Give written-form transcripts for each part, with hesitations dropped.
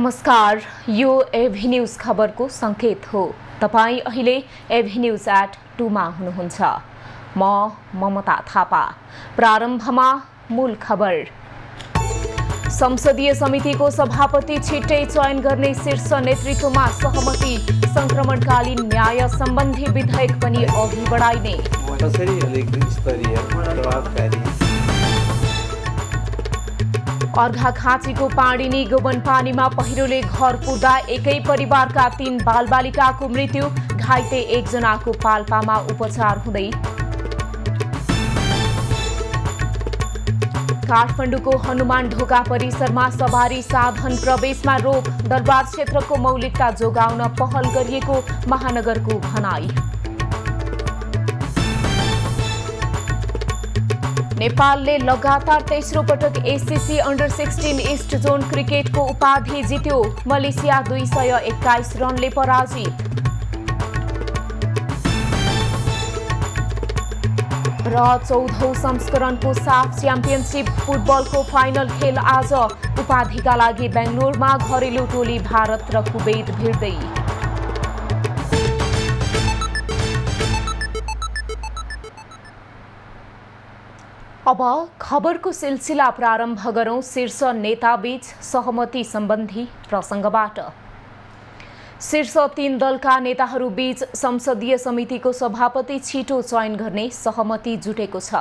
नमस्कार, यो एभी न्यूज खबरको संकेत हो। तपाई अहिले एभी न्यूज @ 2 मा हुनुहुन्छ। म ममता थापा। प्रारम्भमा मूल खबर। संसदीय समितिको सभापति छिट्टै चयन गर्ने शीर्ष नेतृत्वमा सहमति। संक्रमणकालीन न्याय सम्बन्धी विधेयक पनि अघि बढाइने। अर्घाखाँचीको पाणिनी गोबन पानीमा पहिरोले घर पुर्दा एकै परिवारका 3 बालबालिकाको मृत्यु, घाइते 1 जनाको पाल्पामा उपचार हुँदै। काठमाडौँको हनुमान ढोका परिसरमा सवारी साधन प्रवेशमा रोक, दरबार क्षेत्रको मौलिकता जोगाउन पहल गरिएको महानगरको भनाई। नेपालले लगातार तेस्रो पटक एसीसी अन्डर 16 ईस्ट जोन क्रिकेटको उपाधि जित्यो। मलेसिया 221 रनले पराजित। र 14औं संस्करणको साफ च्याम्पियनशिप फुटबलको फाइनल खेल आज। उपाधिका लागि बेंगलोरमा घरेलु टोली भारत र कुवेत भिड्दै। अब खबरको सिलसिला प्रारम्भ गरौं शीर्ष नेताबीच सहमति सम्बन्धी प्रसङ्गबाट। शीर्ष 3 दलका नेताहरूबीच संसदीय समितिको सभापति छिटो चयन गर्ने सहमति जुटेको छ।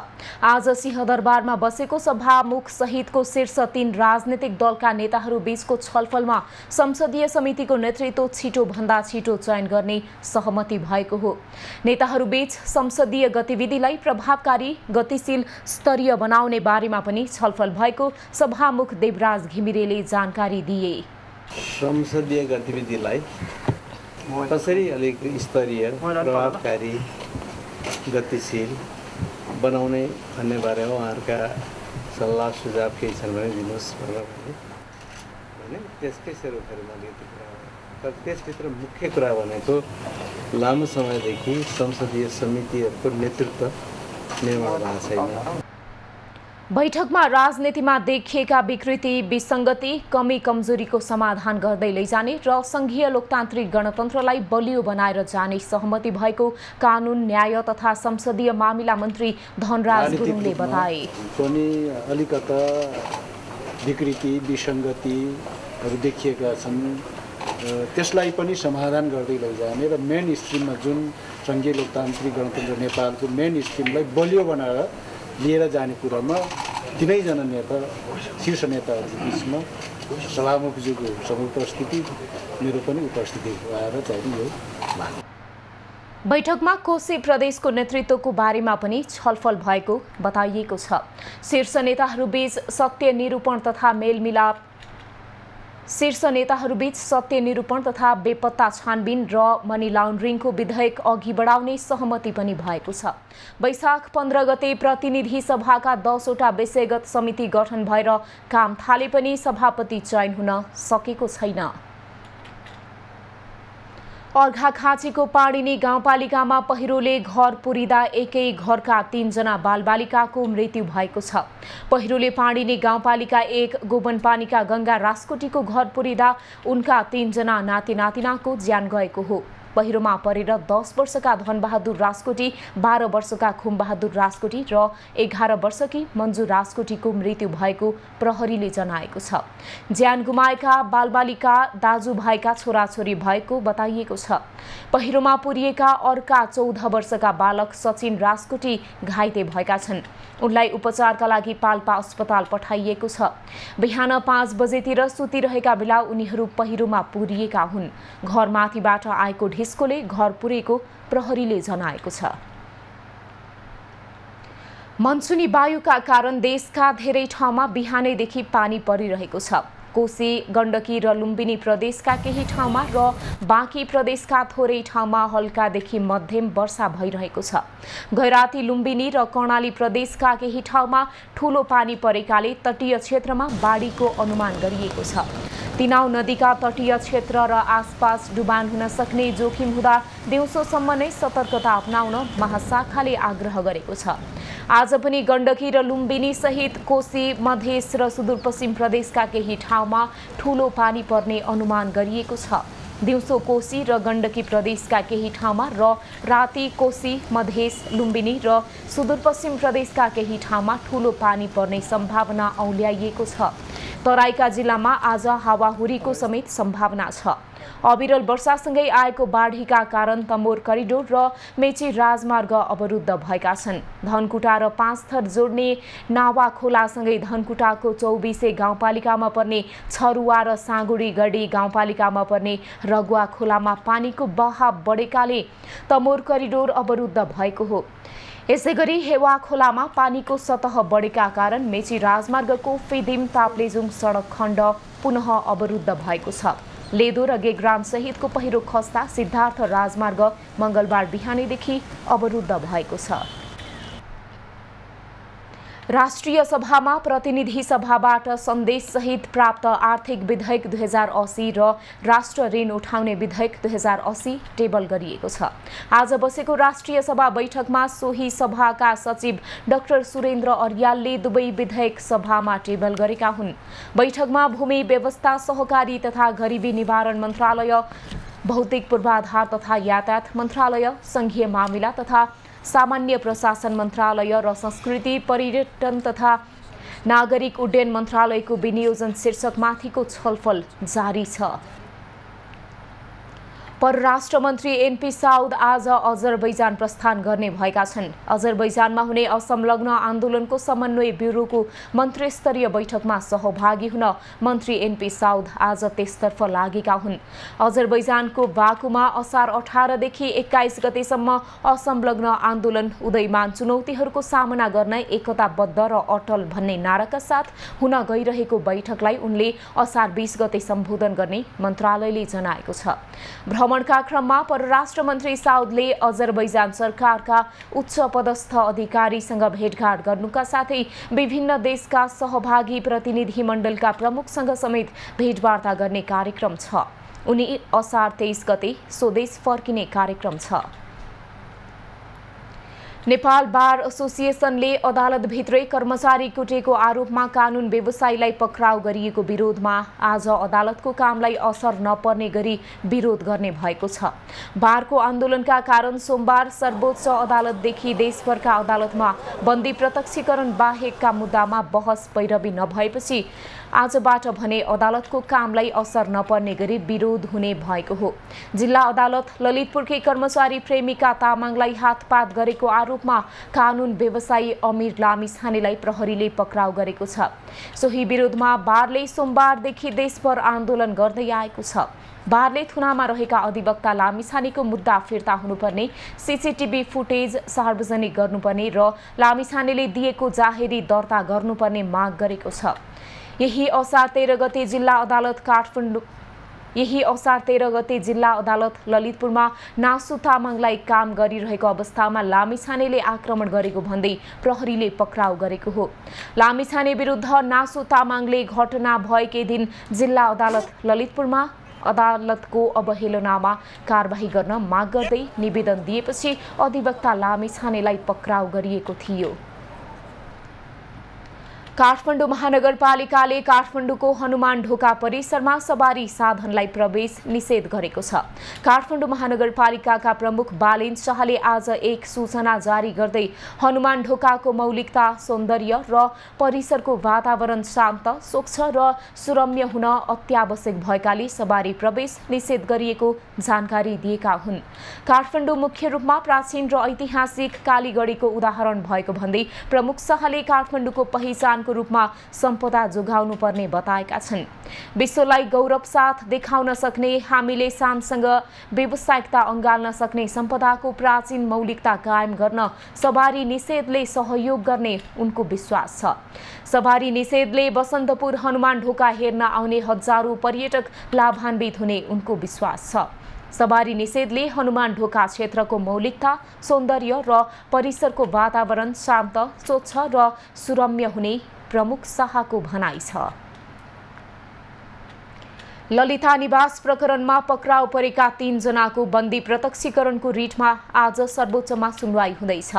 आज सिंहदरबारमा बसेको सभामुख सहितको शीर्ष 3 राजनीतिक दलका नेताहरूबीचको छलफलमा संसदीय समितिको नेतृत्व छिटो भन्दा छिटो चयन गर्ने सहमति भएको हो। नेताहरूबीच संसदीय गतिविधिलाई प्रभावकारी, गतिशील, स्तरीय बनाउने बारेमा पनि छलफल भएको सभामुख देवराज घिमिरेले जानकारी दिए। संसदीय गतिविधिलाई कसरी अलिक स्तरीय, प्रभावकारी, गतिशील बनाउने भन्ने बारेमा उहाँहरूका सल्लाह सुझाव केही छन् भने दिनुहोस् भने त्यसकै सेरोफेरोमा अलिकति कुरा। तर त्यसभित्र मुख्य कुरा भनेको लामो समयदेखि संसदीय समितिहरूको नेतृत्व निर्माण भएको छैन। बैठकमा राजनीतिमा देखिएका विकृति, विसङ्गति, कमी कमजोरीको समाधान गर्दै लैजाने र संघीय लोकतान्त्रिक गणतन्त्रलाई बलियो बनाएर जाने सहमति भएको कानुन, न्याय तथा संसदीय मामिला मन्त्री धनराज गुरुङले बताए। पनि अलिकता विकृति, विसङ्गतिहरू देखिएका छन्, त्यसलाई पनि समाधान गर्दै लैजाने र मेन स्ट्रिममा जुन संघीय लोकतान्त्रिक गणतन्त्र नेपालको मेन स्ट्रिमलाई बलियो बनाएर लिएर जाने कुरामा तिनैजना नेता, शीर्ष नेताहरूको बिचमा सभामुखज्यूको समुपस्थिति, मेरो पनि उपस्थिति भएर चाहिँ यो भयो। बैठकमा कोशी प्रदेशको नेतृत्वको बारेमा पनि छलफल भएको बताइएको छ। शीर्ष नेताहरूबीच सत्य निरूपण तथा बेपत्ता छानबिन र मनी लाउन्ड्रिङको विधेयक अघि बढाउने सहमति पनि भएको छ। वैशाख 15 गते प्रतिनिधि सभाका 10 वटा विषयगत समिति गठन भएर काम थाले पनि सभापति चयन हुन सकेको छैन। अर्घाखाँचीको पाणिनी गाउँपालिकामा पहिरोले घर पुरिँदा एकै घरका 3 जना बालबालिकाको मृत्यु भएको छ। पहिरोले पाणिनी गाउँपालिका 1 गोबनपानीका गंगा रास्कोटीको घर पुरिँदा उनका 3 जना नाति नातिनाको ज्यान गएको हो। पहिरोमा परेर 10 वर्षका धनबहादुर रास्कोटी, 12 वर्षका खुमबहादुर रास्कोटी र 11 वर्षकी मन्जु रास्कोटीको मृत्यु भएको प्रहरीले जनाएको छ। ज्यान गुमाएका बालबालिका दाजुभाइका छोराछोरी भएको बताइएको छ। पहिरोमा पुरिएका अर्का 14 वर्षका बालक सचिन रास्कोटी घाइते भएका छन्। उनलाई उपचारका लागि पाल्पा अस्पताल पठाइएको छ। बिहान 5 बजेतिर सुतिरहेका बेला उनीहरू पहिरोमा पुरिएका हुन्। घरमाथिबाट आएको ढिस्कोले घर पुरेको प्रहरीले जनाएको छ। मनसुनी वायुका कारण देशका धेरै ठाउँमा बिहानैदेखि पानी परिरहेको छ। कोशी, गण्डकी र लुम्बिनी प्रदेशका केही ठाउँमा र बाँकी प्रदेशका थोरै ठाउँमा हल्कादेखि मध्यम वर्षा भइरहेको छ। गैराती, लुम्बिनी र कर्णाली प्रदेशका केही ठाउँमा ठूलो पानी परेकाले तटीय क्षेत्रमा बाढीको अनुमान गरिएको छ। तिनाउ नदीका तटीय क्षेत्र र आसपास डुबान हुन सक्ने जोखिम हुँदा दिउँसोसम्म नै सतर्कता अपनाउन महाशाखाले आग्रह गरेको छ। आज पनि गण्डकी र लुम्बिनी सहित कोशी, मधेस र सुदूरपश्चिम प्रदेशका केही ठाउँमा ठूलो पानी पर्ने अनुमान गरिएको छ। दिउँसो कोशी र गण्डकी प्रदेशका केही ठाउँमा र राति कोशी, मधेस, लुम्बिनी र सुदूरपश्चिम प्रदेशका केही ठाउँमा ठूलो पानी पर्ने सम्भावना औल्याइएको छ। तराईका जिल्लामा आज हावाहुरीको समेत सम्भावना छ। अविरल वर्षासँगै आएको बाढीका कारण तमोर करिडोर र मेची राजमार्ग अवरुद्ध भएका छन्। धनकुटा र पाँचथर जोड्ने नावा खोलासँगै धनकुटाको 24 गाउँपालिकामा पर्ने छरुवा र साँगुडी गढी गाउँपालिकामा पर्ने रगुवा खोलामा पानीको बहाव बढेकाले तमोर करिडोर अवरुद्ध भएको हो। यसैगरी हेवा खोलामा पानीको सतह बढेका कारण मेची राजमार्गको फेदिम ताप्लेजुङ सडक खण्ड पुनः अवरुद्ध भएको छ। लेदो र गेग्राम सहितको पहिरो खस्दा सिद्धार्थ राजमार्ग मंगलबार बिहानैदेखि अवरुद्ध भएको छ। राष्ट्रिय सभामा प्रतिनिधि सभाबाट सन्देशसहित प्राप्त आर्थिक विधेयक 2080 र राष्ट्र ऋण उठाउने विधेयक 2080 टेबल गरिएको छ। आज बसेको राष्ट्रिय सभा बैठकमा सोही सभाका सचिव डाक्टर सुरेन्द्र अर्यालले दुवै विधेयक सभामा टेबल गरेका हुन्। बैठकमा भूमि व्यवस्था, सहकारी तथा गरिबी निवारण मन्त्रालय, भौतिक पूर्वाधार तथा यातायात मन्त्रालय, संघीय मामिला तथा सामान्य प्रशासन मन्त्रालय र संस्कृति, पर्यटन तथा नागरिक उड्डयन मन्त्रालयको विनियोजन शीर्षकमाथिको छलफल जारी छ। परराष्ट्र मन्त्री एनपी साउद आज अजरबैजान प्रस्थान गर्ने भएका छन्। अजरबैजानमा हुने असंलग्न आन्दोलनको समन्वय ब्युरोको मन्त्रीस्तरीय बैठकमा सहभागी हुन मन्त्री एनपी साउद आज त्यसतर्फ लागेका हुन्। अजरबैजानको बाकुमा असार 18 देखि 21 गतेसम्म असंलग्न आन्दोलन उदयमान चुनौतीहरूको सामना गर्न एकताबद्ध र अटल भन्ने नाराका साथ हुन गइरहेको बैठकलाई उनले असार 20 गते सम्बोधन गर्ने मन्त्रालयले जनाएको छ। भ्रमणका क्रममा परराष्ट्र मन्त्री साउदले अजरबैजान सरकारका उच्च पदस्थ अधिकारीसँग भेटघाट गर्नुका साथै विभिन्न देशका सहभागी प्रतिनिधि मण्डलका प्रमुखसँग समेत भेटवार्ता गर्ने कार्यक्रम छ। उनी असार 23 गते स्वदेश फर्किने कार्यक्रम छ। नेपाल बार एसोसिएसनले अदालतभित्रै कर्मचारी कुटेको आरोपमा कानून व्यवसायीलाई पक्राउ गरिएको विरोधमा आज अदालतको कामलाई असर नपर्ने गरी विरोध गर्ने भएको छ। बारको आन्दोलनका कारण सोमबार सर्वोच्च अदालतदेखि देशभरका अदालतमा बन्दी प्रत्यक्षीकरण बाहेकका मुद्दामा बहस पैरवी नभएपछि आजबाट भने अदालतको कामलाई असर नपर्ने गरी विरोध हुने भएको हो। जिल्ला अदालत ललितपुरकै कर्मचारी प्रेमिका तामाङलाई हातपात गरेको आरोपमा कानून व्यवसायी अमीर लामिछानेलाई प्रहरीले पक्राउ गरेको छ। सोही विरोधमा बारले सोमबारदेखि देशभर आन्दोलन गर्दै आएको छ। बारले थुनामा रहेका अधिवक्ता लामिछानेको मुद्दा फिर्ता हुनुपर्ने, सीसीटीभी फुटेज सार्वजनिक गर्नुपर्ने र लामिछानेले दिएको जाहेरी दर्ता गर्नुपर्ने माग गरेको छ। यही असार 13 गते जिल्ला अदालत ललितपुरमा नासु तामाङलाई काम गरिरहेको अवस्थामा लामिछानेले आक्रमण गरेको भन्दै प्रहरीले पक्राउ गरेको हो। लामिछाने विरुद्ध नासु तामाङले घटना भएकै दिन जिल्ला अदालत ललितपुरमा अदालतको अवहेलनामा कारबाही गर्न माग गर्दै निवेदन दिएपछि अधिवक्ता लामिछानेलाई पक्राउ गरिएको थियो। काठमाडौँ महानगरपालिकाले काठमाडौँको हनुमान ढोका परिसरमा सवारी साधनलाई प्रवेश निषेध गरेको छ। काठमाडौँ महानगरपालिकाका प्रमुख बालेन शाहले आज एक सूचना जारी गर्दै हनुमान ढोकाको मौलिकता, सौन्दर्य र परिसरको वातावरण शान्त, स्वच्छ र सुरम्य हुन अत्यावश्यक भएकाले सवारी प्रवेश निषेध गरिएको जानकारी दिएका हुन्। काठमाडौँ मुख्य रूपमा प्राचीन र ऐतिहासिक कालीगढीको उदाहरण भएको भन्दै प्रमुख शाहले काठमाडौँको पहिचान को रूपमा सम्पदा जोगाउनु पर्ने बताएका छन्। विश्वलाई गौरव साथ देखाउन सक्ने, हामीले शानसँग व्यावसायिकता अँगाल्न सक्ने सम्पदाको प्राचीन मौलिकता कायम गर्न सवारी निषेधले सहयोग गर्ने उनको विश्वास छ। सवारी निषेधले बसन्तपुर हनुमान ढोका हेर्न आउने हजारौं पर्यटक लाभान्वित हुने उनको विश्वास छ। सवारी निषेधले हनुमान ढोका क्षेत्रको मौलिकता, सौन्दर्य र परिसरको वातावरण शान्त, स्वच्छ र सुरम्य हुने प्रमुख शाहको भनाइ छ। ललिता निवास प्रकरणमा पक्राउ परेका 3 जनाको बन्दी प्रत्यक्षीकरणको रिटमा आज सर्वोच्चमा सुनवाई हुँदैछ।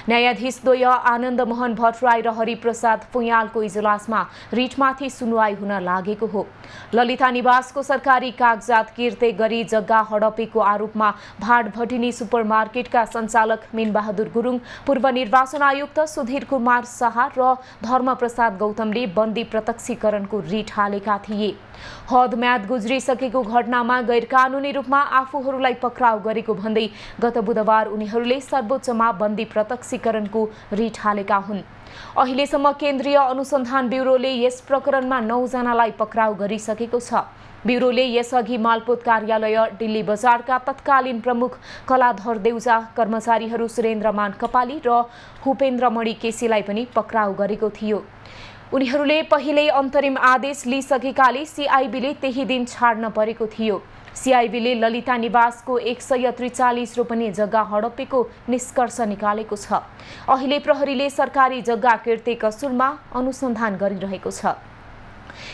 न्यायाधीश द्वय आनन्द मोहन भट्टराई र हरिप्रसाद पुयालको इजलासमा रिटमाथि सुनवाई हुन लागेको हो। ललिता निवासको सरकारी कागजात किर्ते गरी जग्गा हडपेको आरोपमा भाटभटिनी सुपरमार्केटका सञ्चालक मीनबहादुर गुरुङ, पूर्व निर्वाचन आयुक्त सुधीर कुमार शाह र धर्मप्रसाद गौतमले बन्दी प्रत्यक्षीकरणको रिट हालेका थिए। हदम्याद गुज्रिसकेको घटनामा गैरकानूनी रूपमा आफूहरूलाई पक्राउ गरेको भन्दै गत बुधबार उनीहरूले सर्वोच्चमा बन्दी प्रत्यक्षीकरणको रिट हालेका हुन्। अहिलेसम्म केन्द्रीय अनुसन्धान ब्युरोले यस प्रकरणमा 9 जनालाई पक्राउ गरिसकेको छ। ब्युरोले यसअघि मालपोत कार्यालय दिल्ली बजारका तत्कालीन प्रमुख कलाधर देउजा, कर्मचारीहरू सुरेन्द्रमान कपाली र हुपेन्द्रमणि केसीलाई पनि पक्राउ गरेको थियो। उनीहरूले पहिल्यै अन्तरिम आदेश लिइसकेकाले सिआइबीले त्यही दिन छाड्न परेको थियो। सिआइबीले ललिता निवासको 143 रोपनी जग्गा हडपेको निष्कर्ष निकालेको छ। अहिले प्रहरीले सरकारी जग्गा किर्ते कसुरमा अनुसन्धान गरिरहेको छ।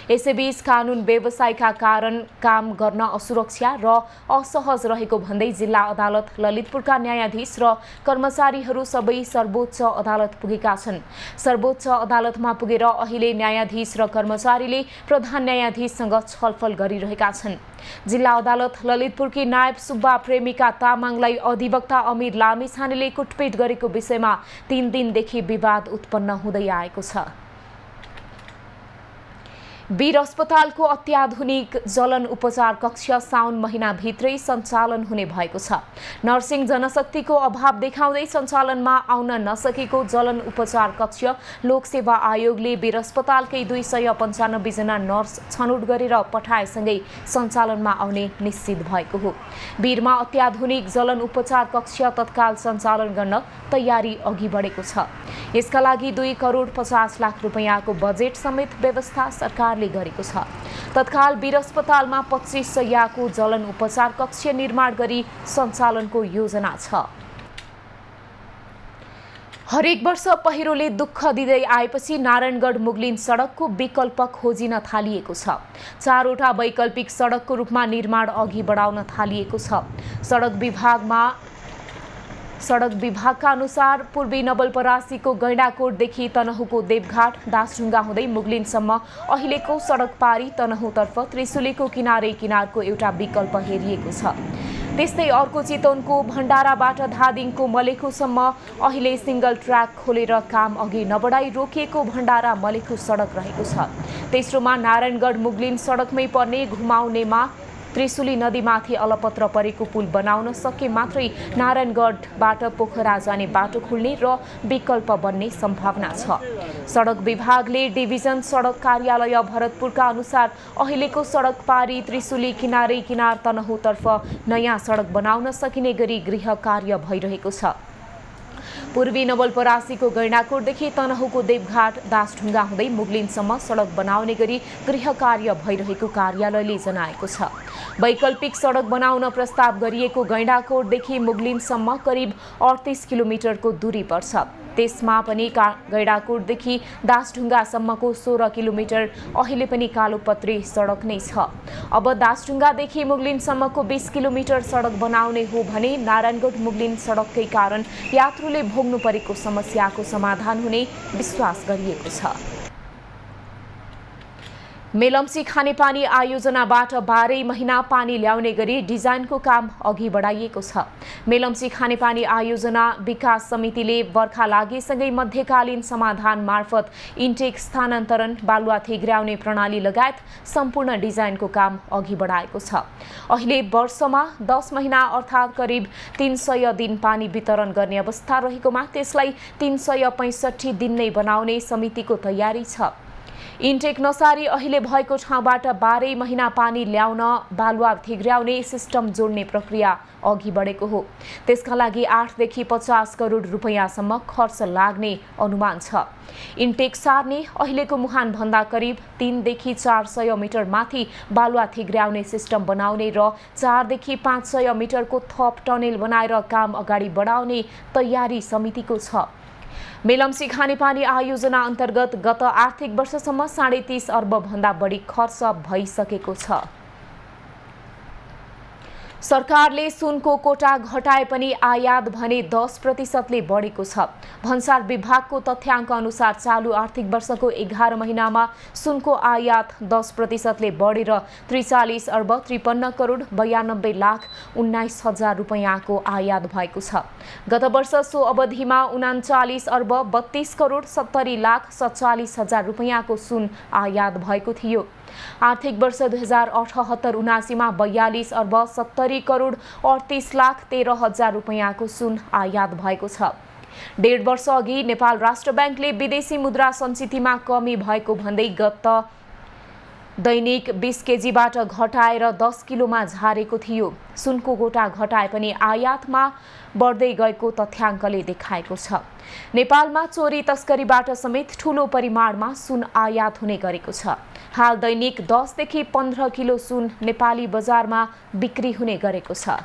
यसैबीच कानून व्यवसायका कारण काम गर्न असुरक्षा र असहज रहेको भन्दै जिल्ला अदालत ललितपुरका न्यायाधीश र कर्मचारीहरू सबै सर्वोच्च अदालत पुगेका छन्। सर्वोच्च अदालतमा पुगेर अहिले न्यायाधीश र कर्मचारीले प्रधान न्यायाधीशसँग छलफल गरिरहेका छन्। जिल्ला अदालत ललितपुरकी नायब सुब्बा प्रेमिका तामाङलाई अधिवक्ता अमीर लामिछानेले कुटपिट गरेको विषयमा 3 दिनदेखि विवाद उत्पन्न हुँदै आएको छ। वीर अस्पतालको अत्याधुनिक जलन उपचार कक्ष साउन महिनाभित्रै सञ्चालन हुने भएको छ। नर्सिङ जनशक्तिको अभाव देखाउँदै सञ्चालनमा आउन नसकेको जलन उपचार कक्ष लोकसेवा आयोगले वीर अस्पतालकै 295 जना नर्स छनौट गरेर पठाएसँगै सञ्चालनमा आउने निश्चित भएको हो। वीरमा अत्याधुनिक जलन उपचार कक्ष तत्काल सञ्चालन गर्न तयारी अघि बढेको छ। यसका लागि 2 करोड 50 लाख रुपैयाँको बजेट समेत व्यवस्था सरकारले गरेको छ। तत्काल वीर अस्पतालमा 25 शय्याको जलन उपचार कक्ष निर्माण गरी सञ्चालनको योजना छ। हरेक वर्ष पहिरोले दुःख दिँदै आएपछि नारायणगढ मुगलिन सडकको विकल्प खोजिन थालिएको छ। 4 वटा वैकल्पिक सडकको रूपमा निर्माण अघि बढाउन थालिएको छ। सडक विभागका अनुसार पूर्वी नवलपरासीको गैंडाकोटदेखि तनहुको देवघाट दासढुङ्गा हुँदै मुगलिनसम्म अहिलेको सडक पारी तनहुतर्फ त्रिशुलीको किनारको एउटा विकल्प हेरिएको छ। त्यस्तै अर्को चितवनको भण्डाराबाट धादिङको मलेखुसम्म अहिले सिंगल ट्र्याक खोलेर काम अघि नबढाई रोकिएको भण्डारा मलेखु सडक रहेको छ। तेस्रोमा नारायणगढ मुगलिन सडकमै पर्ने घुमाउनेमा त्रिशुली नदीमाथि अलपत्र परेको पुल बनाउन सके मात्रै नारायणगढबाट पोखरा जाने बाटो खुल्ने र विकल्प बन्ने सम्भावना छ। सडक विभागले डिभिजन सडक कार्यालय भरतपुरका अनुसार अहिलेको सडक पारी त्रिशुली किनार तनहुतर्फ नयाँ सडक बनाउन सकिने गरी गृह कार्य भइरहेको छ। पूर्वी नवलपरासीको गैंडाकोटदेखि तनहुको देवघाट दासढुङ्गा हुँदै मुगलिनसम्म सडक बनाउने गरी गृह कार्य भइरहेको कार्यालयले जनाएको छ। वैकल्पिक सडक बनाउन प्रस्ताव गरिएको गैंडाकोटदेखि मुगलिनसम्म करिब 38 किलोमिटरको दूरी पर्छ। त्यसमा पनि गैंडाकोटदेखि दासढुङ्गासम्मको 16 किलोमिटर अहिले पनि कालोपत्री सडक नै छ। अब दासढुङ्गादेखि मुगलिनसम्मको 20 किलोमिटर सडक बनाउने हो भने नारायणगढ मुगलिन सडककै कारण यात्रुले भोग्नु परेको समस्याको समाधान हुने विश्वास गरिएको छ। मेलम्ची खानेपानी आयोजनाबाट 12 महिना पानी ल्याउने गरी डिजाइनको काम अघि बढाइएको छ। मेलम्ची खानेपानी आयोजना विकास समितिले बर्खा लागेसँगै मध्यकालीन समाधान मार्फत इन्टेक स्थानान्तरण, बालुवा थिग्राउने प्रणाली लगायत सम्पूर्ण डिजाइनको काम अघि बढाएको छ। अहिले वर्षमा 10 महिना अर्थात् करिब 300 दिन पानी वितरण गर्ने अवस्था रहेकोमा त्यसलाई 365 दिन नै बनाउने समितिको तयारी छ। इन्टेक नसारी अहिले भएको ठाउँबाट 12 महिना पानी ल्याउन बालुवा थिग्राउने सिस्टम जोड्ने प्रक्रिया अघि बढेको हो। त्यसका लागि 8 देखि 50 करोड रुपैयाँसम्म खर्च लाग्ने अनुमान छ। इन्टेक सार्ने अहिलेको मुहान भन्दा करिब 3 देखि 400 मिटर माथि बालुवा थिग्राउने सिस्टम बनाउने र 4 देखि 500 मिटरको थप टनेल बनाएर काम अगाडि बढाउने तयारी समितिको छ। मेलम्ची खानेपानी आयोजना अन्तर्गत गत आर्थिक वर्षसम्म 30.5 अर्ब भन्दा बढी खर्च भइसकेको छ। सरकारले सुनको कोटा घटाए पनि आयात भने 10%ले बढेको छ। भन्सार विभागको तथ्याङ्क अनुसार चालु आर्थिक वर्षको 11 महिनामा सुनको आयात 10%ले बढेर 43 अर्ब 53 करोड 92 लाख 19 हजार रुपैयाँको आयात भएको छ। गत वर्ष सो अवधिमा 39 अर्ब 32 करोड 70 लाख 47 हजार रुपैयाँको सुन आयात भएको थियो। आर्थिक वर्ष 2078-79 मा 42 अर्ब 70 करोड 38 लाख 13 हजार रुपैयाँको सुन आयात भएको छ। 1.5 वर्ष अघि नेपाल राष्ट्र ब्याङ्कले विदेशी मुद्रा सञ्चितमा कमी भएको भन्दै गत दैनिक 20 केजीबाट घटाएर 10 किलोमा झारेको थियो। सुनको कोटा घटाए पनि आयातमा बढ्दै गएको तथ्याङ्कले देखाएको छ। नेपालमा चोरी तस्करीबाट समेत ठूलो परिमाणमा सुन आयात हुने गरेको छ। हाल दैनिक 10 देखि 15 किलो सुन नेपाली बजारमा बिक्री हुने गरेको छ।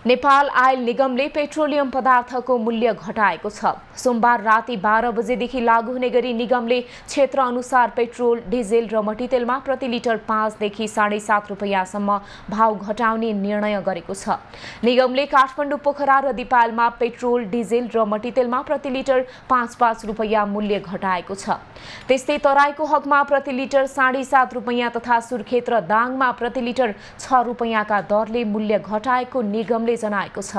नेपाल आयल निगमले पेट्रोलियम पदार्थको मूल्य घटाएको छ। सोमबार राति 12 बजेदेखि लागू हुने गरी निगमले क्षेत्र अनुसार पेट्रोल, डिजेल र मट्टितेलमा प्रति लिटर 5 देखि 7.5 रुपैयाँसम्म भाव घटाउने निर्णय गरेको छ। निगमले काठमाडौँ, पोखरा र दिपायलमा पेट्रोल, डिजेल र मट्टितेलमा प्रति लिटर 5-5 रुपैयाँ मूल्य घटाएको छ। त्यस्तै तराईको हकमा प्रति लिटर 7.5 रुपैयाँ तथा सुर्खेत र दाङमा प्रति लिटर 6 रुपैयाँका दरले मूल्य घटाएको निगमले जनाएको छ।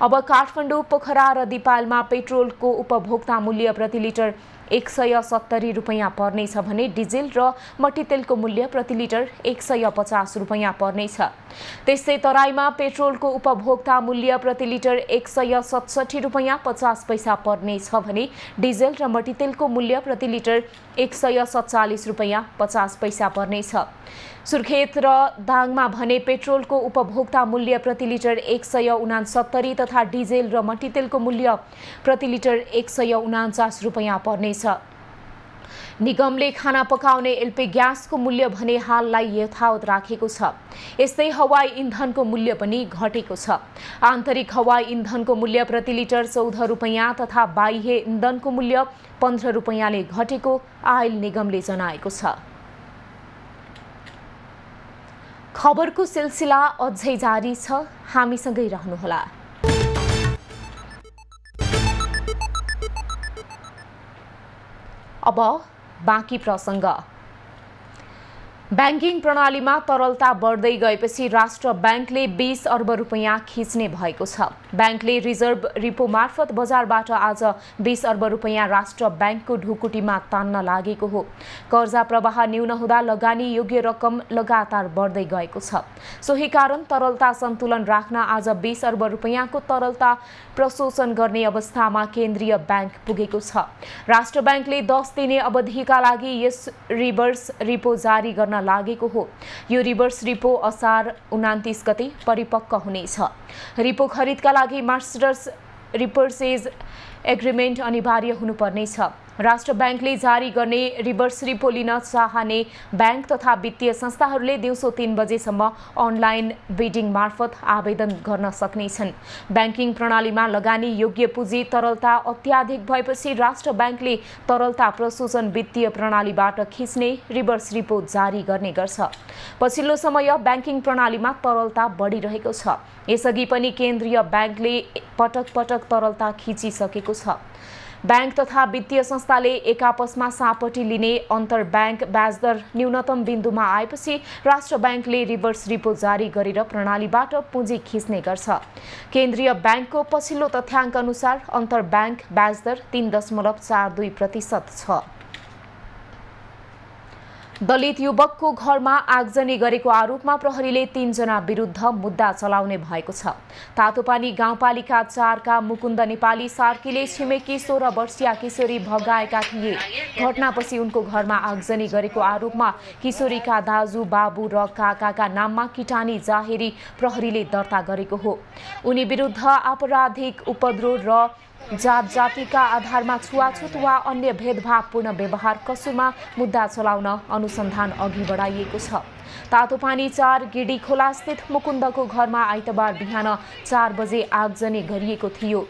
अब काठमाडौँ, पोखरा र दिपायलमा पेट्रोलको उपभोक्ता मूल्य प्रति लिटर 170 रुपैयाँ पर्नेछ भने डिजेल र मट्टितेलको मूल्य प्रति लिटर 150 रुपैयाँ पर्नेछ। त्यस्तै तराईमा पेट्रोलको उपभोक्ता मूल्य प्रति लिटर 167 रुपैयाँ 50 पैसा पर्नेछ भने डिजेल र मट्टितेलको मूल्य प्रति लिटर 147 रुपैयाँ 50 पैसा पर्नेछ। सुर्खेत र दाङमा भने पेट्रोलको उपभोक्ता मूल्य प्रति लिटर 169 तथा डिजेल र मट्टितेलको मूल्य प्रति लिटर 149 रुपैयाँ पर्नेछ। निगमले खाना पकाउने एलपी ग्यासको मूल्य भने हाललाई यथावत राखेको छ। यस्तै हवाई इन्धनको मूल्य पनि घटेको छ। आन्तरिक हवाई इन्धनको मूल्य प्रति लिटर 14 रुपैयाँ तथा बाह्य इन्धनको मूल्य 15 रुपैयाँले घटेको आयल निगमले जनाएको छ। खबरको सिलसिला अझै जारी छ, हामीसँगै रहनुहोला। अब बाँकी प्रसङ्ग। ब्याङ्किङ प्रणालीमा तरलता बढ्दै गएपछि राष्ट्र ब्याङ्कले 20 अर्ब रुपैयाँ खिच्ने भएको छ। ब्याङ्कले रिजर्भ रिपो मार्फत बजारबाट आज 20 अर्ब रुपैयाँ राष्ट्र ब्याङ्कको ढुकुटीमा तान्न लागेको हो। कर्जा प्रवाह न्यून हुँदा लगानी योग्य रकम लगातार बढ्दै गएको छ। सोही कारण तरलता सन्तुलन राख्न आज 20 अर्ब रुपैयाँको तरलता प्रशोषण गर्ने अवस्थामा केन्द्रीय ब्याङ्क पुगेको छ। राष्ट्र ब्याङ्कले 10 दिने अवधिका लागि यस रिभर्स रिपो जारी गर्न लागेको हो। यो रिभर्स रिपो असार 29 गते परिपक्व हुनेछ। रिपो खरिदका लागि मास्टर्स रिपर्चेज एग्रिमेन्ट अनिवार्य हुनुपर्नेछ। राष्ट्र ब्याङ्कले जारी गर्ने रिभर्स रिपो लिन चाहने ब्याङ्क तथा वित्तीय संस्थाहरूले दिउँसो 3 बजेसम्म अनलाइन बिडिङ मार्फत आवेदन गर्न सक्नेछन्। ब्याङ्किङ प्रणालीमा लगानी योग्य पुँजी तरलता अत्याधिक भएपछि राष्ट्र ब्याङ्कले तरलता प्रशोषण वित्तीय प्रणालीबाट खिच्ने रिभर्स रिपो जारी गर्ने गर्छ। पछिल्लो समय ब्याङ्किङ प्रणालीमा तरलता बढिरहेको छ। यसअघि पनि केन्द्रीय ब्याङ्कले पटक पटक तरलता खिचिसकेको छ। ब्याङ्क तथा वित्तीय संस्थाले एक आपसमा सापटी लिने अन्तर ब्याङ्क ब्याज दर न्यूनतम बिन्दुमा आएपछि राष्ट्र ब्याङ्कले रिभर्स रिपो जारी गरेर प्रणालीबाट पुँजी खिच्ने गर्छ। केन्द्रीय ब्याङ्कको पछिल्लो तथ्याङ्क अनुसार अन्तर ब्याङ्क ब्याज दर 3.42% छ। दलित युवकको घरमा आगजनी गरेको आरोपमा प्रहरीले 3 जना विरुद्ध मुद्दा चलाउने भएको छ। तातोपानी गाउँपालिका 4 का मुकुन्द नेपाली सार्कीले छिमेकी 16 वर्षीय किशोरी भगाएका थिए। घटनापछि उनको घरमा आगजनी गरेको आरोपमा किशोरीका दाजु, बाबु र काकाका नाममा किटानी जाहेरी प्रहरीले दर्ता गरेको हो। उनी विरुद्ध आपराधिक उपद्रव र जात-जातिका आधारमा छुवाछुत वा अन्य भेदभावपूर्ण व्यवहार कसुरमा मुद्दा चलाउन अनुसन्धान अघि बढाइएको छ। तातोपानी 4 गिडी खोला स्थित मुकुन्दको घरमा आइतबार बिहान 4 बजे आगजनी गरिएको थियो।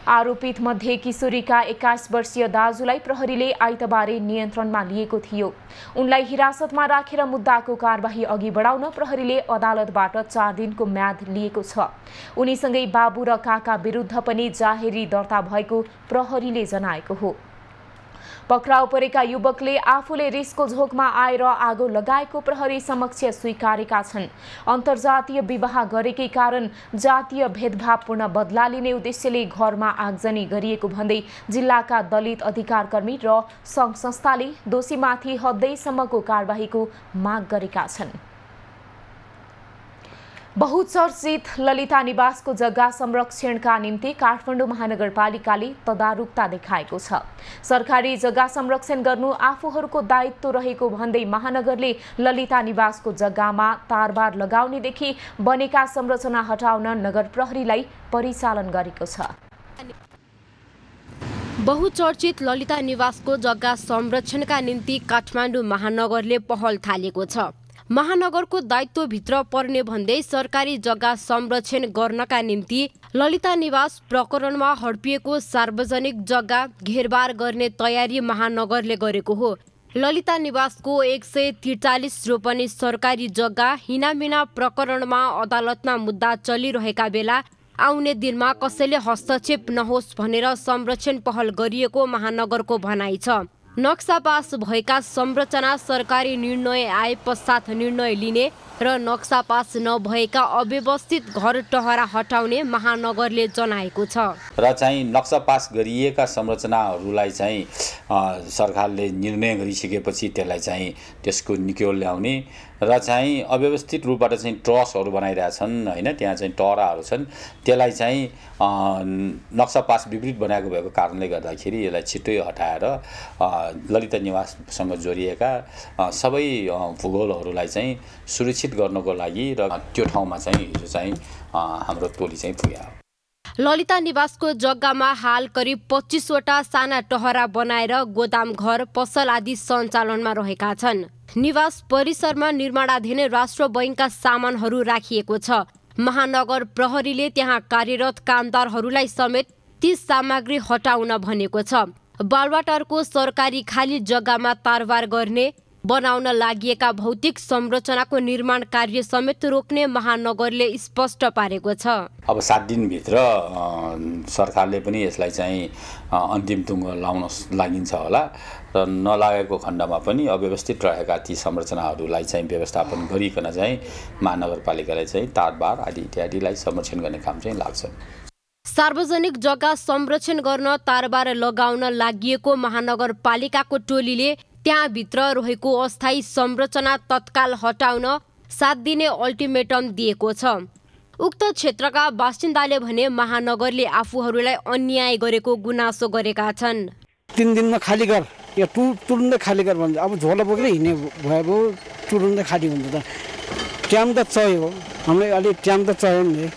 आरोपित मध्ये किशोरीका 21 वर्षीय दाजुलाई प्रहरीले आइतबारे नियन्त्रणमा लिएको थियो। उनलाई हिरासतमा राखेर मुद्दाको कारबाही अघि बढाउन प्रहरीले अदालतबाट 4 दिनको म्याद लिएको छ। उनीसँगै बाबु र काका विरुद्ध पनि जाहेरी दर्ता भएको प्रहरीले जनाएको हो। पक्राउ परेका युवकले आफूले रिसको झोकमा आएर आगो लगाएको प्रहरी समक्ष स्वीकारेका छन्। अन्तर्जातीय विवाह गरेकै कारण जातीय भेदभावपूर्ण बदला लिने उद्देश्यले घरमा आगजनी गरिएको भन्दै जिल्लाका दलित अधिकारकर्मी र सङ्घ संस्थाले दोषीमाथि हदैसम्मको कारबाहीको माग गरेका छन्। बहुचर्चित ललिता निवासको जग्गा संरक्षणका निम्ति काठमाडौँ महानगरपालिकाले तदारुकता देखाएको छ। सरकारी जग्गा संरक्षण गर्नु आफूहरूको दायित्व रहेको भन्दै महानगरले ललिता निवासको जग्गामा तारबार लगाउनेदेखि बनेका संरचना हटाउन नगर प्रहरीलाई परिचालन गरेको छ। बहुचर्चित ललिता निवासको जग्गा संरक्षणका निम्ति काठमाडौँ महानगरले पहल थालेको छ। महानगरको दायित्वभित्र पर्ने भन्दै सरकारी जग्गा संरक्षण गर्नका निम्ति ललिता निवास प्रकरणमा हडपिएको सार्वजनिक जग्गा घेरबार गर्ने तयारी महानगरले गरेको हो। ललिता निवासको 143 रोपनी सरकारी जग्गा हिनामिना प्रकरणमा अदालतमा मुद्दा चलिरहेका बेला आउने दिनमा कसैले हस्तक्षेप नहोस् भनेर संरक्षण पहल गरिएको महानगरको भनाइ छ। नक्सा पास भएका संरचना सरकारी निर्णय आए पश्चात निर्णय लिने र नक्सा पास नभएका अव्यवस्थित घर टहरा हटाउने महानगरले जनाएको छ। र चाहिँ नक्सा पास गरिएका संरचनाहरूलाई चाहिँ सरकारले निर्णय गरिसकेपछि त्यसलाई चाहिँ त्यसको निक्योल ल्याउने र चाहिँ अव्यवस्थित रूपबाट चाहिँ ट्रसहरू बनाइरहेछन् हैन, त्यहाँ चाहिँ टहराहरू छन्, त्यसलाई चाहिँ नक्सा पास विपरीत बनाएको भएको कारणले गर्दाखेरि यसलाई छिट्टै हटाएर ललिता निवाससँग जोडिएका सबै भूगोलहरूलाई चाहिँ सुरक्षित गर्नको लागि र त्यो ठाउँमा चाहिँ हिजो चाहिँ हाम्रो टोली चाहिँ पुग्यो। ललिता निवासको जग्गामा हाल करिब 25 वटा साना टहरा बनाएर गोदाम घर पसल आदि सञ्चालनमा रहेका छन्। निवास परिसरमा निर्माणाधीन राष्ट्र बैंकका सामानहरू राखिएको छ। महानगर प्रहरीले त्यहाँ कार्यरत कामदारहरूलाई समेत ती सामग्री हटाउन भनेको छ। बालुवाटारको सरकारी खाली जग्गामा तारबार गर्ने बनाउन लागिएका भौतिक संरचनाको निर्माण कार्य समेत रोक्ने महानगरले स्पष्ट पारेको छ। अब 7 दिनभित्र सरकारले पनि यसलाई चाहिँ अन्तिम टुङ्गो लाउन लागिन्छ होला र नलागेको खण्डमा पनि अव्यवस्थित रहेका ती संरचनाहरूलाई चाहिँ व्यवस्थापन गरिकन चाहिँ महानगरपालिकाले चाहिँ तारबार आदि इत्यादिलाई संरक्षण गर्ने काम चाहिँ लाग्छ। सार्वजनिक जग्गा संरक्षण गर्न तारबार लगाउन लागिएको महानगरपालिकाको टोलीले त्यहाँभित्र रहेको अस्थायी संरचना तत्काल हटाउन 7 दिने अल्टिमेटम दिएको छ। उक्त क्षेत्रका बासिन्दाले भने महानगरले आफूहरूलाई अन्याय गरेको गुनासो गरेका छन्। 3 दिनमा खाली गर या तुरुन्तै खाली गर भन्छ। अब झोला बोकेर हिँड्ने भयो तुरुन्तै खाली हुन्छ त। ट्याम त चाहियो, हामीलाई अलि ट्याम त चाहियो नि।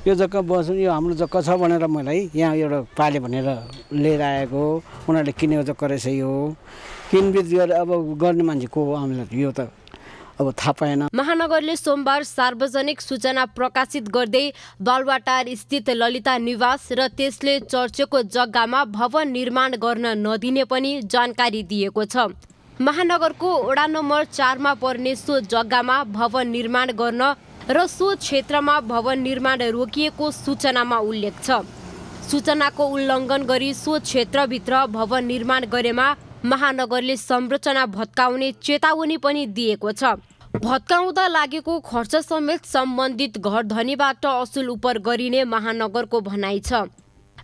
यो जग्गा बस्नु, यो हाम्रो जग्गा छ भनेर मलाई यहाँ एउटा पाले भनेर लिएर आएको, उनीहरूले किनेको जग्गा रहेछ यो। किनबेच गरेर अब गर्ने मान्छे को हो हामीलाई यो त अब थाहा पाएन। महानगरले सोमबार सार्वजनिक सूचना प्रकाशित गर्दै बालुवाटार स्थित ललिता निवास र त्यसले चर्चेको जग्गामा भवन निर्माण गर्न नदिने पनि जानकारी दिएको छ। महानगरको वडा नम्बर 4 मा पर्ने सो जग्गामा भवन निर्माण गर्न र सो क्षेत्रमा भवन निर्माण रोकिएको सूचनामा उल्लेख छ। सूचनाको उल्लङ्घन गरी सो क्षेत्रभित्र भवन निर्माण गरेमा महानगरले संरचना भत्काउने चेतावनी पनि दिएको छ। भत्काउँदा लागेको खर्च समेत सम्बन्धित घर धनीबाट असुल उपर गरिने महानगरको भनाइ छ।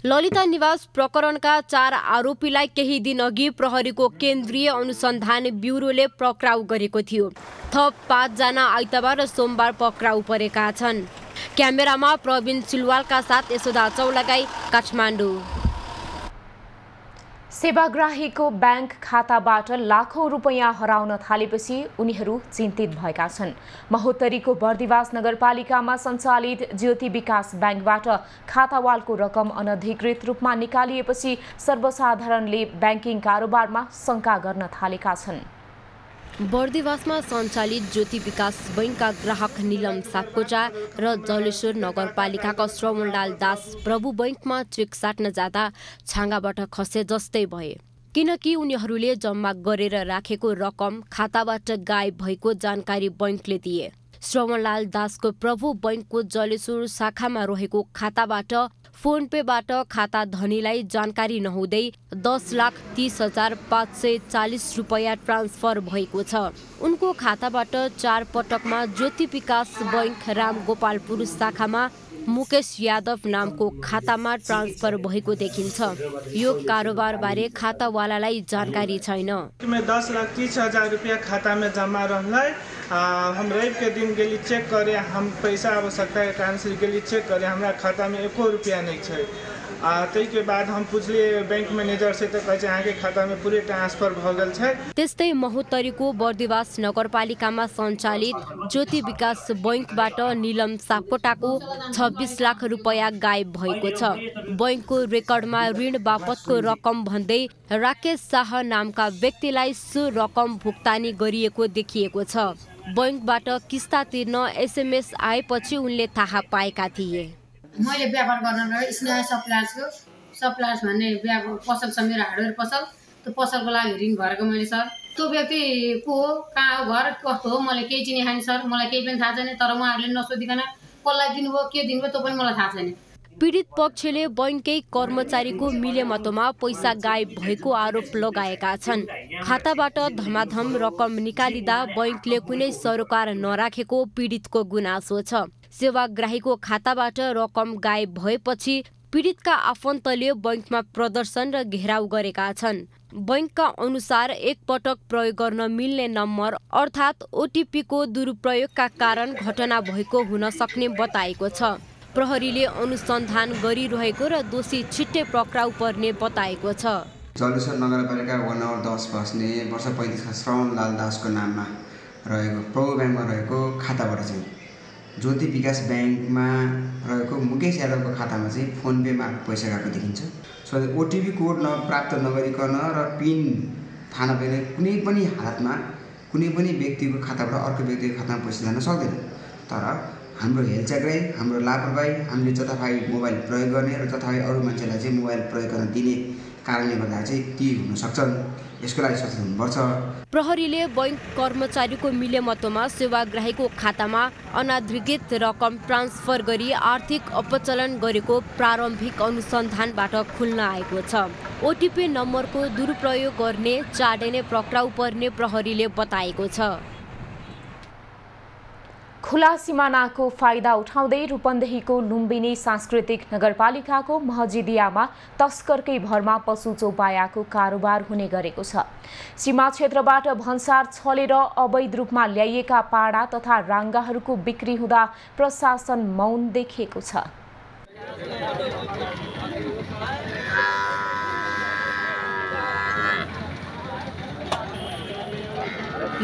ललिता निवास प्रकरणका 4 आरोपीलाई केही दिन अघि प्रहरीको केन्द्रीय अनुसन्धान ब्युरोले पक्राउ गरेको थियो। थप 5 जना आइतबार र सोमबार पक्राउ परेका छन्। क्यामेरामा प्रवीण सिलवालका साथ यशोदा चौलागाई, काठमाडौँ। सेवाग्राहीको ब्याङ्क खाताबाट लाखौं रुपैयाँ हराउन थालेपछि उनीहरू चिन्तित भएका छन्। महोत्तरीको बर्दिवास नगरपालिकामा सञ्चालित ज्योति विकास ब्याङ्कबाट खातावालको रकम अनधिकृत रूपमा निकालिएपछि सर्वसाधारणले ब्याङ्किङ कारोबारमा शङ्का गर्न थालेका छन्। बर्दिवासमा सञ्चालित ज्योति विकास बैंकका ग्राहक निलम सापकोटा र जलेश्वर नगरपालिकाका श्रवणलाल दास प्रभु बैंकमा चेक साट्न जाँदा छाँगाबाट खसे जस्तै भए, किनकि उनीहरूले जम्मा गरेर राखेको रकम खाताबाट गायब भएको जानकारी बैंकले दिए। श्रवणलाल दासको प्रभु बैंकको जलेश्वर शाखामा रहेको खाताबाट फोन पेबाट खाता धनीलाई जानकारी नहुँदै 10,30,540 रुपैयाँ ट्रान्सफर भएको छ। उनको खाताबाट 4 पटकमा ज्योति विकास बैंक रामगोपालपुर शाखामा मुकेश यादव नामको खातामा ट्रान्सफर भएको देखिन्छ। यो कारोबारबारे खातावालालाई जानकारी छैन। 10,30,000 रुपया खाता में जमा रहलै। हम रवि के दिन गेली चेक करे, हम पैसा आवश्यकता के कारण से गेली चेक करे, हमरा खाता में 1 रुपया नहीं छै। तै के बाद हम पूछलिए बैंक मैनेजर से, तो कहै छै अहाँ के खाता में पूरे ट्रांसफर भ गेल छै। त्यस्तै महोत्तरीको बर्दिवास नगरपालिकामा सञ्चालित ज्योति विकास बैंकबाट निलम सापकोटाको 26 लाख रुपैयाँ गायब भएको छ। बैंकको रेकर्डमा ऋण बापतको रकम भन्दै राकेश शाह नामका व्यक्तिलाई सो रकम भुक्तानी गरिएको देखिएको छ। बैंकबाट किस्ता तिर्न SMS आएपछि उनले थाहा पाएका थिए। मैले व्यापार गर्न गए स्नेह सप्लायर्स भन्ने पसल छ मेरो, हार्डवेयर पसल। त्यो पसलको लागि ऋण भरेको मैले सर। त्यो व्यक्ति को हो, कहाँ हो, घर कस्तो हो, मलाई केही चिने खाने सर। मलाई केही पनि थाहा छैन, तर उहाँहरूले नसोधिकन कसलाई दिनुभयो के दिनुभयो त्यो पनि मलाई थाहा छैन। पीडित पक्षले बैंककै कर्मचारीको मिलेमतोमा पैसा गायब भएको आरोप लगाएका छन्। खाताबाट धमाधम रकम निकालिँदा बैंकले कुनै सरोकार नराखेको पीडितको गुनासो छ। सेवाग्राहीको खाताबाट रकम गायब भएपछि पीडितका आफन्तले बैंकमा प्रदर्शन र घेराउ गरेका छन्। बैंकका अनुसार एक पटक प्रयोग गर्न मिल्ने नम्बर अर्थात् OTP को दुरुपयोगका कारण घटना भएको हुन सक्ने बताएको छ। प्रहरीले अनुसन्धान गरिरहेको र दोषी छिट्टै पक्राउ पर्ने बताएको छ। जलेश्वर नगरपालिका वार्ड नम्बर 10 बस्ने वर्ष 35 का श्रवणलाल दासको नाममा रहेको प्रभु ब्याङ्कमा रहेको खाताबाट चाहिँ ज्योति विकास ब्याङ्कमा रहेको मुकेश यादवको खातामा चाहिँ फोन पेमा पैसा गएको देखिन्छ। सो OTP कोड प्राप्त नगरिकन र पिन थाहा नभएर कुनै पनि हालतमा कुनै पनि व्यक्तिको खाताबाट अर्को व्यक्तिको खातामा पैसा जान सक्दैन। तर हाम्रो हेलचाक्राइ, हाम्रो लापरवाही, हामीले जथाभावी मोबाइल प्रयोग गर्ने र जथाभावी अरू मान्छेलाई चाहिँ मोबाइल प्रयोग गर्न दिने कारणले गर्दा चाहिँ ती हुन सक्छन्। यसको लागि सचेत हुनुपर्छ। प्रहरीले बैंक कर्मचारीको मिलेमतोमा सेवाग्राहीको खातामा अनाधिकृत रकम ट्रान्सफर गरी आर्थिक अपचलन गरेको प्रारम्भिक अनुसन्धानबाट खुल्न आएको छ। OTP नम्बरको दुरुपयोग गर्ने चाँडै नै पक्राउ पर्ने प्रहरीले बताएको छ। खुला सिमानाको फाइदा उठाउँदै रूपन्देहीको लुम्बिनी सांस्कृतिक नगरपालिकाको महजिदियामा तस्करकै भरमा पशु चौपायाको कारोबार हुने गरेको छ। सीमा क्षेत्रबाट भन्सार छलेर अवैध रूपमा ल्याइएका पाडा तथा राङ्गाहरूको बिक्री हुँदा प्रशासन मौन देखिएको छ।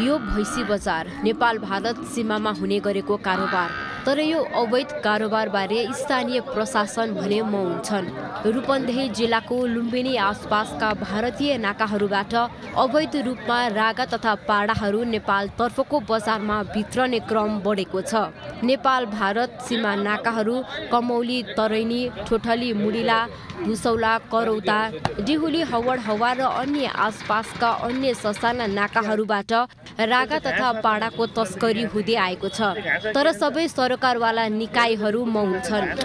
यो भैँसी बजार नेपाल भारत सीमामा हुने गरेको कारोबार, तर यो अवैध कारोबारबारे स्थानीय प्रशासन भने मौन छन्। रूपन्देही जिल्लाको लुम्बिनी आसपासका भारतीय नाकाहरूबाट अवैध रूपमा रागा तथा पाडाहरू नेपालतर्फको बजारमा भित्रने क्रम बढेको छ। नेपाल भारत सीमा नाकाहरू कमौली, तरैनी, ठोठली, मुडिला, भुसौला, करौता, डिहुली, हवडहवा र अन्य आसपासका अन्य ससाना नाकाहरूबाट रागा तथा पाडाको तस्करी हुँदै आएको छ। तर सबै सरकारवाला निकायहरू मौन छन्।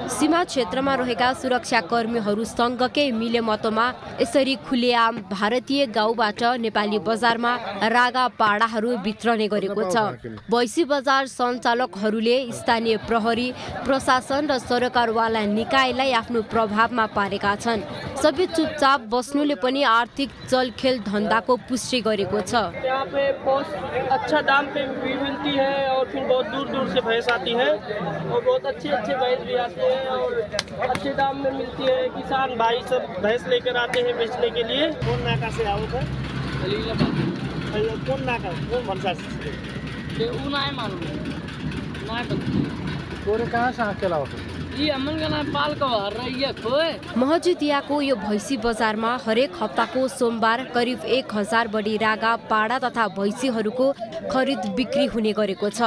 सीमा क्षेत्रमा रहेका सुरक्षाकर्मीहरूसँगकै मिलेमतोमा यसरी खुलेआम भारतीय गाउँबाट नेपाली बजारमा रागा पाडाहरू भित्रने गरेको छ। भैँसी बजार सञ्चालकहरूले स्थानीय प्रहरी, प्रशासन र सरकारवाला निकायलाई आफ्नो प्रभावमा पारेका छन्। सबै चुपचाप बस्नुले पनि आर्थिक चलखेल धन्दाको पुष्टि गरेको छ। यहाँ पे बहुत अच्छा दाम पे भी मिलती है और फिर बहुत दूर दूर से भैंस आती है और बहुत अच्छे अच्छे भैंस भी आते हैं और अच्छे दाम में मिलती है। किसान भाई सब भैंस लेकर आते हैं बेचने के लिए। कौन नाका से आओ सर? कौन नाका? कौन भंसार से? नहीं मालूम। कहाँ से आके लाओ? महजिदियाको यो भैँसी बजारमा हरेक हप्ताको सोमबार करिब 1000 बढी रागा पाडा तथा भैँसीहरूको खरिद बिक्री हुने गरेको छ।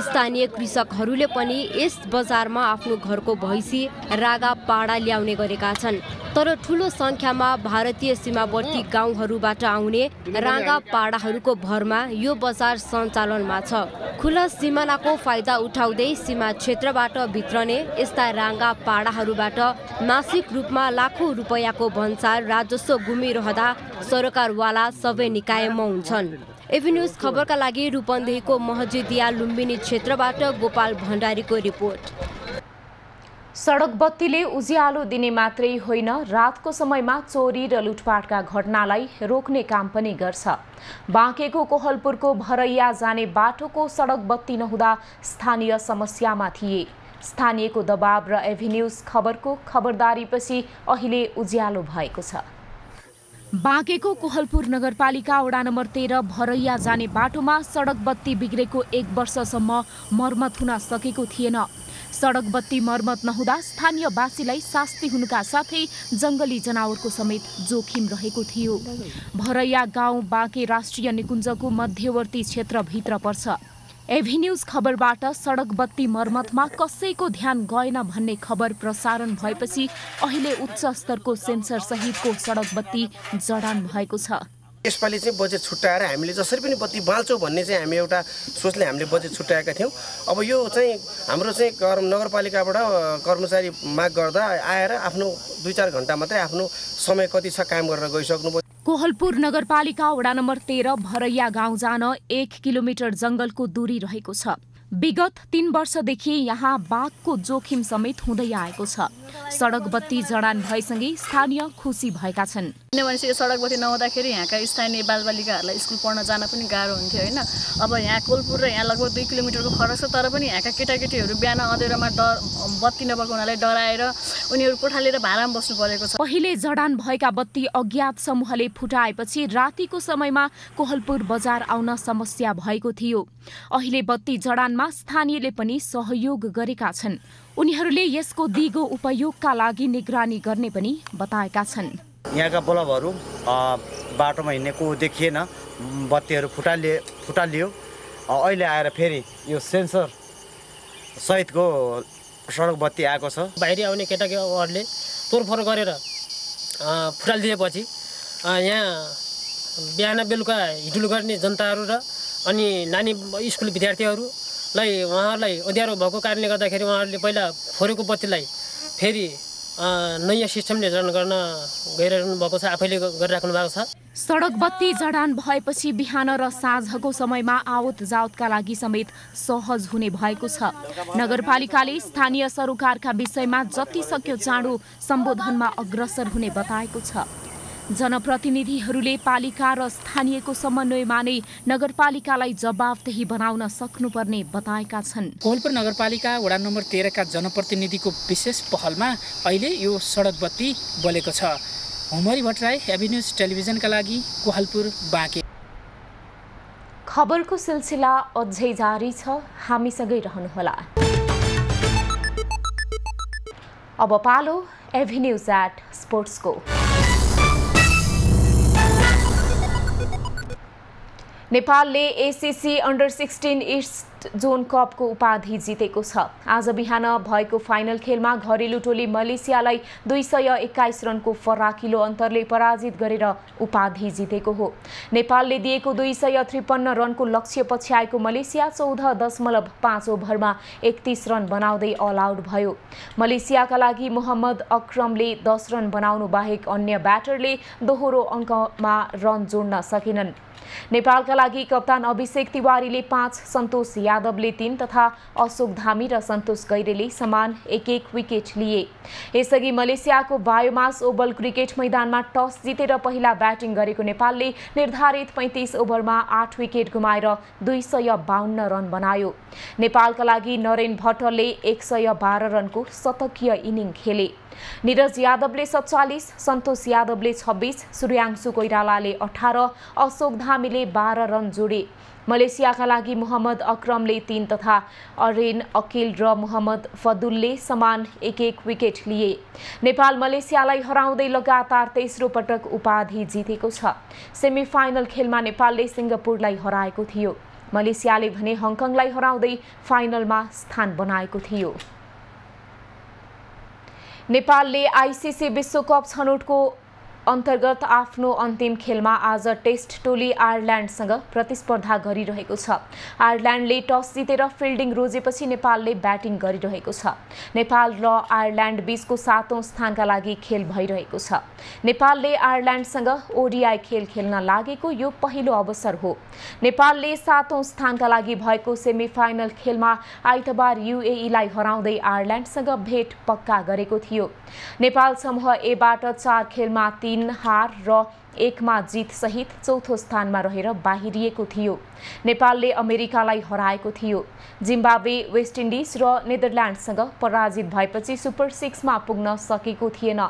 स्थानीय कृषकहरूले पनि यस बजारमा आफ्नो घरको भैँसी रागा पाडा ल्याउने गरेका छन्। तर ठूलो संख्यामा भारतीय सीमावर्ती गाउँहरूबाट आउने रागा पाडाहरूको भरमा यो बजार सञ्चालनमा छ। खुला सिमानाको फाइदा उठाउँदै सीमा क्षेत्रबाट भित्रने यस्ता रागा पाडाहरूबाट मासिक रूपमा लाखौं रुपैयाँको भन्सार राजस्व गुमिरहँदा सरकारवाला सबै निकाय मौन छन्। एभिन्यूज खबरका लागि रूपन्देहीको महजिदिया लुम्बिनी क्षेत्रबाट गोपाल भण्डारीको रिपोर्ट। सडक बत्तीले उज्यालो दिने मात्रै होइन, रातको समयमा चोरी र लुटपाटका घटनालाई रोक्ने काम पनि गर्छ। बाँकेको कोहलपुरको भरैया जाने बाटोको सडक बत्ती नहुँदा स्थानीय समस्यामा थिए। स्थानीयको दबाव र एभिन्यूज खबरको खबरदारीपछि अहिले उज्यालो भएको छ। बाँकेको कोहलपुर नगरपालिका वडा नम्बर 13 भरैया जाने बाटोमा सडक बत्ती बिग्रेको 1 वर्षसम्म मर्मत हुन सकेको थिएन। सडक बत्ती मर्मत नहुँदा स्थानीयवासीलाई शास्ति हुनुका साथै जंगली जनावरको समेत जोखिम रहेको थियो। भरैया गाउँ बाँके राष्ट्रिय निकुञ्जको मध्यवर्ती क्षेत्रभित्र पर्छ। एभिन्यूज खबरबाट सडक बत्ती मर्मतमा कसैको ध्यान गएन भन्ने खबर प्रसारण भएपछि अहिले उच्च स्तरको सेन्सर सहितको सडक बत्ती जडान भएको छ। यसपालि चाहिँ बजेट छुट्याएर हामीले जसरी पनि बत्ती बाल्छौँ भन्ने चाहिँ हामी एउटा सोचले हामीले बजेट छुट्याएका थियौँ। अब यो चाहिँ हाम्रो चाहिँ नगरपालिकाबाट कर्मचारी माग गर्दा आएर आफ्नो 2-4 घण्टा मात्रै आफ्नो समय कति छ काम गरेर गइसक्नुभयो। कोहलपुर नगरपालिका वडा नम्बर 13 भरैया गाउँ जान 1 किलोमिटर जंगलको दूरी रहेको छ। विगत 3 वर्षदेखि यहाँ बाघको जोखिम समेत हुँदै आएको छ। सडक बत्ती जडान भएसँगै स्थानीय खुसी भएका छन्। किनभने यो सडक बत्ती नहुँदाखेरि यहाँका स्थानीय बालबालिकाहरूलाई स्कुल पढ्न जान पनि गाह्रो हुन्थ्यो होइन। अब यहाँ कोहलपुर र यहाँ लगभग 2 किलोमिटरको फरक छ, तर पनि यहाँका केटाकेटीहरू बिहान अँधेरोमा बत्ती नभएको हुनाले डराएर उनीहरू कोठा लिएर भाडामा बस्नु परेको छ। पहिले जडान भएका बत्ती अज्ञात समूहले फुटाएपछि रातिको समयमा कोहलपुर बजार आउन समस्या भएको थियो। अहिले बत्ती जडानमा स्थानीयले पनि सहयोग गरेका छन्। उनीहरूले यसको दिगो उपयोगका लागि निगरानी गर्ने पनि बताएका छन्। यहाँका बल्बहरू बाटोमा हिँड्नेको देखिएन, बत्तीहरू फुटालियो। अहिले आएर फेरि यो सेन्सर सहितको सडक बत्ती आएको छ। बाहिरी आउने केटाकेटीहरूले तोडफोड गरेर फुटालिदिएपछि यहाँ बिहान बेलुका हिँडुल गर्ने जनताहरू र अनि नानी स्कुल विद्यार्थीहरूलाई उहाँहरूलाई उज्यालो भएको कारणले गर्दाखेरि उहाँहरूले पहिला फोरेको बत्तीलाई फेरि नयाँ सिस्टमले जडान गर्न गइरहनु भएको छ, आफैले गरिराख्नु भएको छ। सडक बत्ती जडान भएपछि बिहान र साँझको समयमा आवत जावतका लागि समेत सहज हुने भएको छ। नगरपालिकाले स्थानीय सरोकारका विषयमा जति सक्यो चाँडो सम्बोधनमा अग्रसर हुने बताएको छ। जनप्रतिनिधिहरूले पालिका र स्थानीयको समन्वयमा नै नगरपालिकालाई जवाफदेही बनाउन सक्नुपर्ने बताएका छन्। कोहलपुर नगरपालिका वडा नम्बर 13 का जनप्रतिनिधिको विशेष पहलमा अहिले यो सडक बत्ती बलेको छ। हुमरी भट्टराई, एभिन्यूज टेलिभिजनका लागि कोहलपुर बाँके। खबरको सिलसिला अझै जारी छ, हामीसँगै रहनुहोला। अब पालो एभिन्यूज एट स्पोर्ट्सको। नेपालले एसीसी अन्डर 16 इस्ट जोन कपको उपाधि जितेको छ। आज बिहान भएको फाइनल खेलमा घरेलु टोली मलेसियालाई 221 रनको फराकिलो अन्तरले पराजित गरेर उपाधि जितेको हो। नेपालले दिएको 253 रनको लक्ष्य पछ्याएको मलेसिया 14.5 ओभरमा 31 रन बनाउँदै अल आउट भयो। मलेसियाका लागि मोहम्मद अक्रमले 10 रन बनाउनु बाहेक अन्य ब्याटरले दोहोरो अङ्कमा रन जोड्न सकेनन्। नेपालका लागि कप्तान अभिषेक तिवारीले 5, सन्तोष यादवले 3 तथा अशोक धामी र सन्तोष गैरेले समान 1-1 विकेट लिए। यसअघि मलेसियाको बायोमास ओभल क्रिकेट मैदानमा टस जितेर पहिला ब्याटिङ गरेको नेपालले निर्धारित 35 ओभरमा 8 विकेट गुमाएर 252 रन बनायो। नेपालका लागि नरेन भट्टले 112 रनको शतकीय इनिङ खेले। नीरज यादवले 47, सन्तोष यादवले 26, सूर्याङ्शु कोइरालाले 18, अशोक धामीले 12 रन जोडे। मलेसियाका लागि मोहम्मद अक्रमले 3 तथा अरेन अकिल र मोहम्मद फदुलले समान 1-1 विकेट लिए। नेपाल मलेसियालाई हराउँदै लगातार तेस्रो पटक उपाधि जितेको छ। सेमिफाइनल खेलमा नेपालले सिङ्गापुरलाई हराएको थियो। मलेसियाले भने हङकङलाई हराउँदै फाइनलमा स्थान बनाएको थियो। नेपालले आइसिसी विश्वकप छनौटको अन्तर्गत आफ्नो अन्तिम खेलमा आज टेस्ट टोली आयरल्यान्डसँग प्रतिस्पर्धा गरिरहेको छ। आयरल्यान्डले टस जितेर फिल्डिङ रोजेपछि नेपालले ब्याटिङ गरिरहेको छ। नेपाल र आयरल्यान्ड बीचको 7औं स्थानका लागि खेल भइरहेको छ। नेपालले आयरल्यान्डसँग ओडिआई खेल खेल्न लागेको यो पहिलो अवसर हो। नेपालले 7औं स्थानका लागि भएको सेमिफाइनल खेलमा आइतबार युएईलाई हराउँदै आयरल्यान्डसँग भेट पक्का गरेको थियो। नेपाल समूह एबाट 4 खेलमा 3 हार र 1 मा जित सहित चौथो स्थानमा रहेर बाहिरिएको थियो। नेपालले अमेरिकालाई हराएको थियो। जिम्बाब्वे, वेस्ट इन्डिज र नेदरल्यान्डसँग पराजित भएपछि सुपर 6 मा पुग्न सकेको थिएन।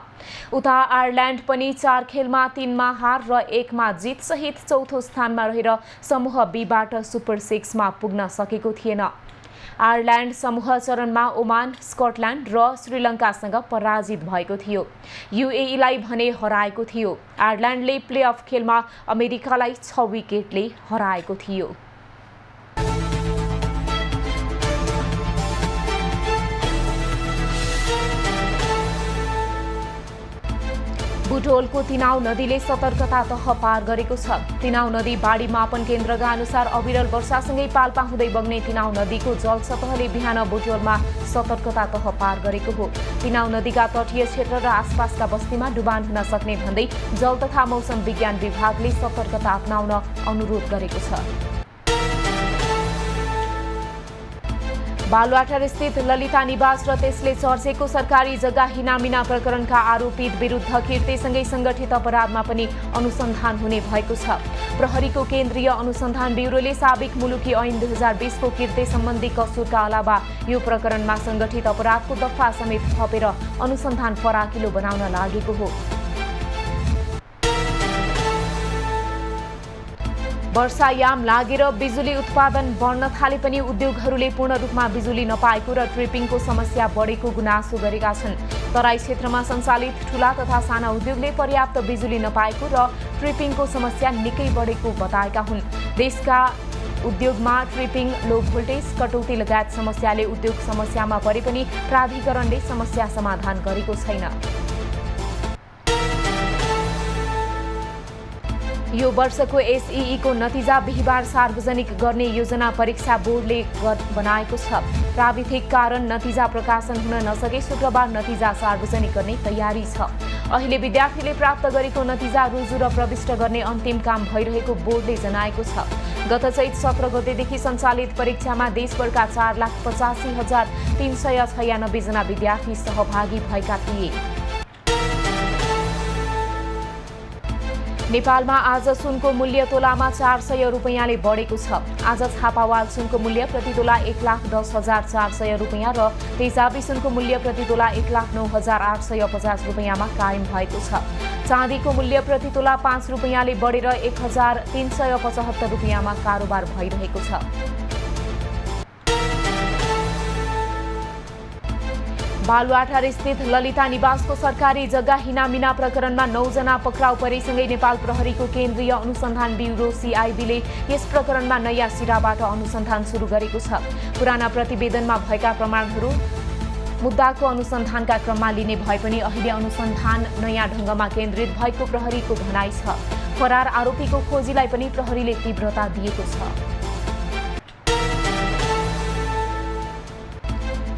उता आयरल्यान्ड पनि 4 खेलमा 3 मा हार र 1 मा जित सहित चौथो स्थानमा रहेर समूह बीबाट सुपर 6 मा पुग्न सकेको थिएन। आयरल्यान्ड समूह चरणमा ओमान, स्कटल्यान्ड र श्रीलङ्कासँग पराजित भएको थियो। युएईलाई भने हराएको थियो। आयरल्यान्डले प्लेअफ खेलमा अमेरिकालाई 6 विकेटले हराएको थियो। बुटवलको तिनाउ नदीले सतर्कता तह पार गरेको छ। तिनाउ नदी बाढी मापन केन्द्रका अनुसार अविरल वर्षासँगै पाल्पा हुँदै बग्ने तिनाउ नदीको जल सतहले बिहान बुटवलमा सतर्कता तह पार गरेको हो। तिनाउ नदीका तटीय क्षेत्र र आसपासका बस्तीमा डुबान हुन सक्ने भन्दै जल तथा मौसम विज्ञान विभागले सतर्कता अपनाउन अनुरोध गरेको छ। बालुवाटार स्थित ललिता निवास र त्यसले चर्चेको सरकारी जग्गा हिनामिना प्रकरणका आरोपित विरुद्ध कीर्तिसँगै संगठित अपराधमा पनि अनुसन्धान हुने भएको छ। प्रहरीको केन्द्रीय अनुसन्धान ब्युरोले साबिक मुलुकी ऐन 2020 को कीर्ति सम्बन्धी कसुरका अलावा यो प्रकरणमा संगठित अपराधको दफा समेत थपेर अनुसन्धान फराकिलो बनाउन लागेको हो। वर्षायाम लागेर बिजुली उत्पादन बढ्न थाले पनि उद्योगहरूले पूर्ण रूपमा बिजुली नपाएको र ट्रिपिङको समस्या बढेको गुनासो गरेका छन्। तराई क्षेत्रमा सञ्चालित ठूला तथा साना उद्योगले पर्याप्त बिजुली नपाएको र ट्रिपिङको समस्या निकै बढेको बताएका हुन्। देशका उद्योगमा ट्रिपिङ, लो भोल्टेज, कटौती लगायत समस्याले उद्योग समस्यामा परे पनि प्राधिकरणले समस्या समाधान गरेको छैन। यो वर्षको एसईई को नतिजा बिहिबार सार्वजनिक गर्ने योजना परीक्षा बोर्डले बनाएको छ। प्राविधिक कारण नतिजा प्रकाशन हुन नसके शुक्रबार नतिजा सार्वजनिक गर्ने तयारी छ। अहिले विद्यार्थीले प्राप्त गरेको नतिजा रुजु र प्रविष्ट गर्ने अन्तिम काम भइरहेको बोर्डले जनाएको छ। गत चैत 17 गतेदेखि सञ्चालित परीक्षामा देशभरका 4,85,396 जना विद्यार्थी सहभागी भएका थिए। नेपालमा आज सुनको मूल्य तोलामा 400 रुपैयाँले बढेको छ। आज छापावाल सुनको मूल्य प्रति तोला 1,10,400 रुपैयाँ र तेजाबी सुनको मूल्य प्रति तोला 1,09,850 रुपैयाँमा कायम भएको छ। चाँदीको मूल्य प्रति तोला 5 रुपैयाँले बढेर 1,375 रुपैयाँमा कारोबार भइरहेको छ। बालुवाटार स्थित ललिता निवासको सरकारी जग्गा हिनामिना प्रकरणमा 9 जना पक्राउ परेसँगै नेपाल प्रहरीको केन्द्रीय अनुसन्धान ब्युरो सीआईबीले यस प्रकरणमा नयाँ सिराबाट अनुसन्धान सुरु गरेको छ। पुराना प्रतिवेदनमा भएका प्रमाणहरू मुद्दाको अनुसन्धानका क्रममा लिने भए पनि अहिले अनुसन्धान नयाँ ढङ्गमा केन्द्रित भएको प्रहरीको भनाइ छ। फरार आरोपीको खोजीलाई पनि प्रहरीले तीव्रता दिएको छ।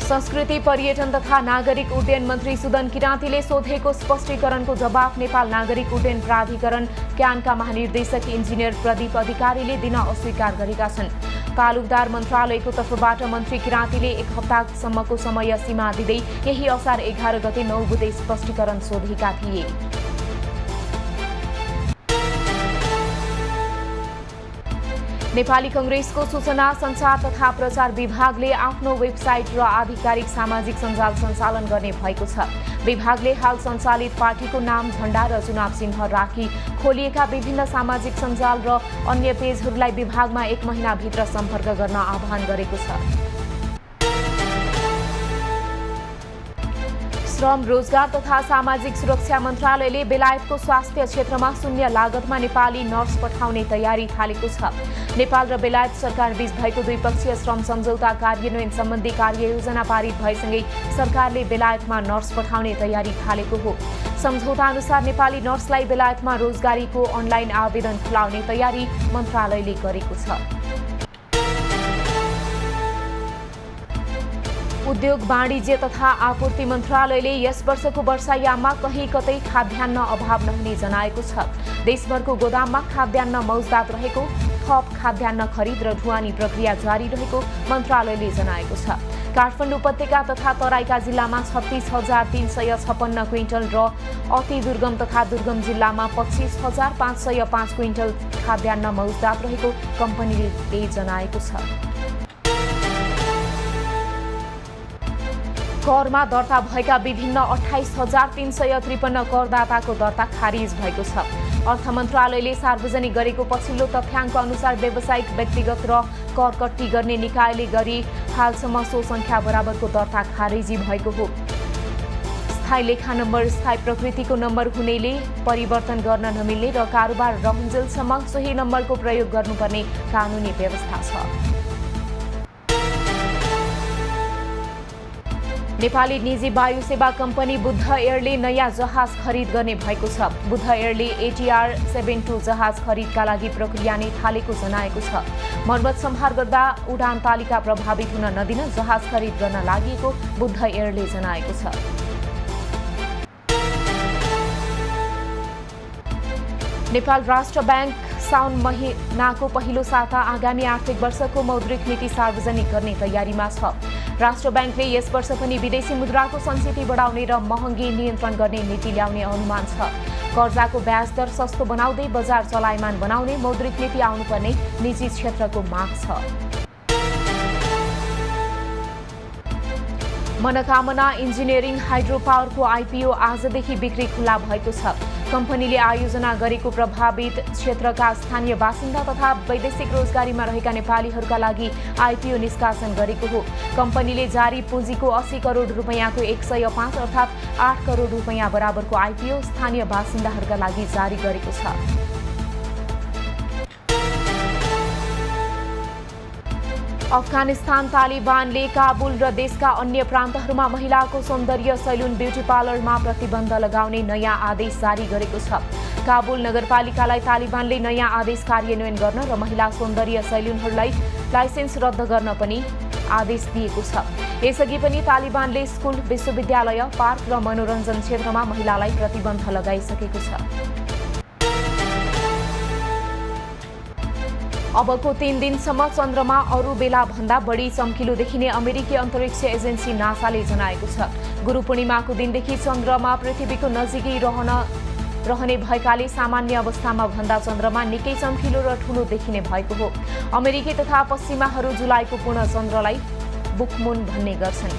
संस्कृति, पर्यटन तथा नागरिक उड्डयन मन्त्री सुदन किराँतीले सोधेको स्पष्टीकरणको जवाफ नेपाल नागरिक उड्डयन प्राधिकरण क्यानका महानिर्देशक इन्जिनियर प्रदीप अधिकारीले दिन अस्वीकार गरेका छन्। तालुकदार मन्त्रालयको तर्फबाट मन्त्री किराँतीले 1 हप्तासम्मको समय सीमा दिँदै यही असार 11 गते 9 बुधे स्पष्टीकरण सोधेका थिए। नेपाली कांग्रेसको सूचना सञ्चार तथा प्रचार विभागले आफ्नो वेबसाइट र आधिकारिक सामाजिक सञ्जाल सञ्चालन गर्ने भएको छ। विभागले हाल सञ्चालित पार्टीको नाम, झण्डा र चुनाव चिन्ह राखी खोलिएका विभिन्न सामाजिक सञ्जाल र अन्य पेजहरूलाई विभागमा 1 महिनाभित्र सम्पर्क गर्न आह्वान गरेको छ। श्रम, रोजगार तथा सामाजिक सुरक्षा मन्त्रालयले बेलायतको स्वास्थ्य क्षेत्रमा शून्य लागतमा नेपाली नर्स पठाउने तयारी थालेको छ। नेपाल र बेलायत सरकार बीच भएको द्विपक्षीय श्रम सम्झौता कार्यान्वयन सम्बन्धी कार्ययोजना पारित भएसँगै सरकारले बेलायतमा नर्स पठाउने तयारी थालेको हो। सम्झौता अनुसार नेपाली नर्सलाई बेलायतमा रोजगारीको अनलाइन आवेदन खुलाउने तयारी मन्त्रालयले गरेको छ। उद्योग, वाणिज्य तथा आपूर्ति मन्त्रालयले यस वर्षको वर्षायाममा कहीँ कतै खाद्यान्न अभाव नहुने जनाएको छ। देशभरको गोदाममा खाद्यान्न मौजदात रहेको, थप खाद्यान्न खरिद र ढुवानी प्रक्रिया जारी रहेको मन्त्रालयले जनाएको छ। काठमाडौँ उपत्यका तथा तराईका जिल्लामा 36,356 क्विन्टल र अति दुर्गम तथा दुर्गम जिल्लामा 25,505 क्विन्टल खाद्यान्न मौजदात रहेको कम्पनीले जनाएको छ। करमा दर्ता भएका विभिन्न 28,353 करदाताको दर्ता खारिज भएको छ। अर्थ मन्त्रालयले सार्वजनिक गरेको पछिल्लो तथ्याङ्क अनुसार व्यावसायिक, व्यक्तिगत र कर कट्टी गर्ने निकायले गरी हालसम्म सो संख्या बराबरको दर्ता खारेजी भएको हो। स्थायी लेखा नम्बर स्थायी प्रकृतिको नम्बर हुनेले परिवर्तन गर्न नमिल्ने र कारोबार रहन्जेलसम्म सोही नम्बरको प्रयोग गर्नुपर्ने कानुनी व्यवस्था छ। नेपाली निजी वायु सेवा कम्पनी बुद्ध एयरले नयाँ जहाज खरिद गर्ने भएको छ। बुद्ध एयरले ATR 72 जहाज खरिदका लागि प्रक्रिया नै थालेको जनाएको छ। मर्मत सम्हार गर्दा उडान तालिका प्रभावित हुन नदिन जहाज खरिद गर्न लागि बुद्ध एयरले जनाएको छ। नेपाल राष्ट्र ब्याङ्क साउन महिनाको पहिलो साता आगामी आर्थिक वर्षको मौद्रिक नीति सार्वजनिक गर्ने तयारीमा छ। राष्ट्र ब्याङ्कले यस वर्ष पनि विदेशी मुद्राको सञ्चिति बढाउने र महँगी नियन्त्रण गर्ने नीति ल्याउने अनुमान छ। कर्जाको ब्याज दर सस्तो बनाउँदै बजार चलायमान बनाउने मौद्रिक नीति आउनुपर्ने निजी क्षेत्रको माग छ। मनोकामना इन्जिनियरिङ हाइड्रो पावरको IPO आजदेखि बिक्री खुला भएको छ। कम्पनीले आयोजना गरेको प्रभावित क्षेत्रका स्थानीय बासिन्दा तथा वैदेशिक रोजगारीमा रहेका नेपालीहरूका लागि IPO निष्कासन गरेको हो। कम्पनीले जारी पुँजीको 80 करोड रुपैयाँको 105 अर्थात् 8 करोड रुपैयाँ बराबरको IPO स्थानीय बासिन्दाहरूका लागि जारी गरेको छ। अफगानिस्तान तालिबानले काबुल र देशका अन्य प्रान्तहरूमा महिलाको सौन्दर्य सैलुन ब्युटी पार्लरमा प्रतिबन्ध लगाउने नयाँ आदेश जारी गरेको छ। काबुल नगरपालिकालाई तालिबानले नयाँ आदेश कार्यान्वयन गर्न र महिला सौन्दर्य सैलुनहरूलाई लाइसेन्स रद्द गर्न पनि आदेश दिएको छ। यसअघि पनि तालिबानले स्कुल, विश्वविद्यालय, पार्क र मनोरञ्जन क्षेत्रमा महिलालाई प्रतिबन्ध लगाइसकेको छ। अबको 3 दिनसम्म चन्द्रमा अरू बेला भन्दा बढी चम्किलो देखिने अमेरिकी अन्तरिक्ष एजेन्सी नासाले जनाएको छ। गुरु पूर्णिमाको दिनदेखि चन्द्रमा पृथ्वीको नजिकै रहने भएकाले सामान्य अवस्थामा भन्दा चन्द्रमा निकै चम्किलो र ठूलो देखिने भएको हो। अमेरिकी तथा पश्चिमाहरू जुलाईको पूर्ण चन्द्रलाई बुकमुन भन्ने गर्छन्।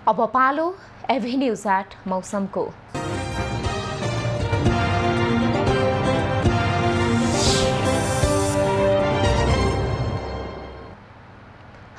अब पालो एभेन्यूज एट मौसमको।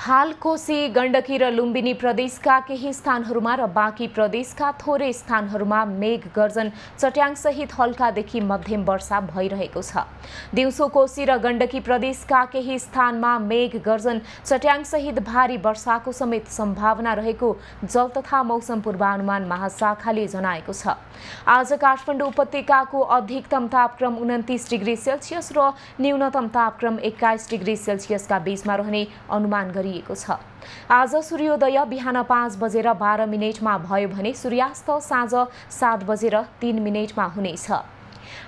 हाल कोशी, गण्डकी र लुम्बिनी प्रदेशका केही स्थानहरूमा र बाँकी प्रदेशका थोरै स्थानहरूमा मेघ गर्जन चट्याङसहित हल्कादेखि मध्यम वर्षा भइरहेको छ। दिउँसो कोशी र गण्डकी प्रदेशका केही स्थानमा मेघ गर्जन चट्याङसहित भारी वर्षाको समेत सम्भावना रहेको जल तथा मौसम पूर्वानुमान महाशाखाले जनाएको छ। आज काठमाडौँ उपत्यकाको अधिकतम तापक्रम 29 डिग्री सेल्सियस र न्यूनतम तापक्रम 21 डिग्री सेल्सियसका बीचमा रहने अनुमान गरिएको छ। आज सूर्योदय बिहान 5:12 भयो भने सूर्यास्त साँझ 7:03 हुनेछ।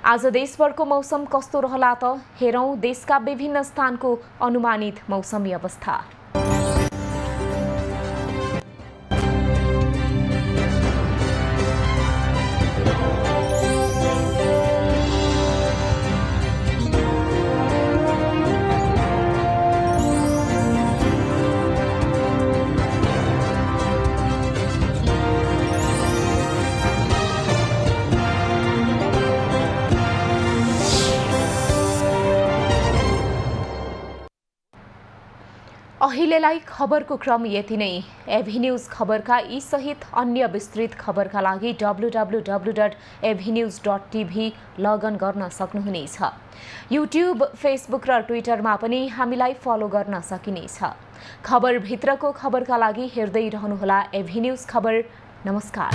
आज देशभरको मौसम कस्तो रहला त हेरौं देशका विभिन्न स्थानको अनुमानित मौसमी अवस्था। अहिलेलाई खबरको क्रम यति नै। एभी न्यूज खबरका यी सहित अन्य विस्तृत खबरका लागि www.avnews.tv लगइन गर्न सक्नुहुनेछ। युट्युब, फेसबुक र ट्विटरमा पनि हामीलाई फलो गर्न सकिनेछ। खबरभित्रको खबरका लागि हेर्दै रहनुहोला एभी न्यूज खबर। नमस्कार।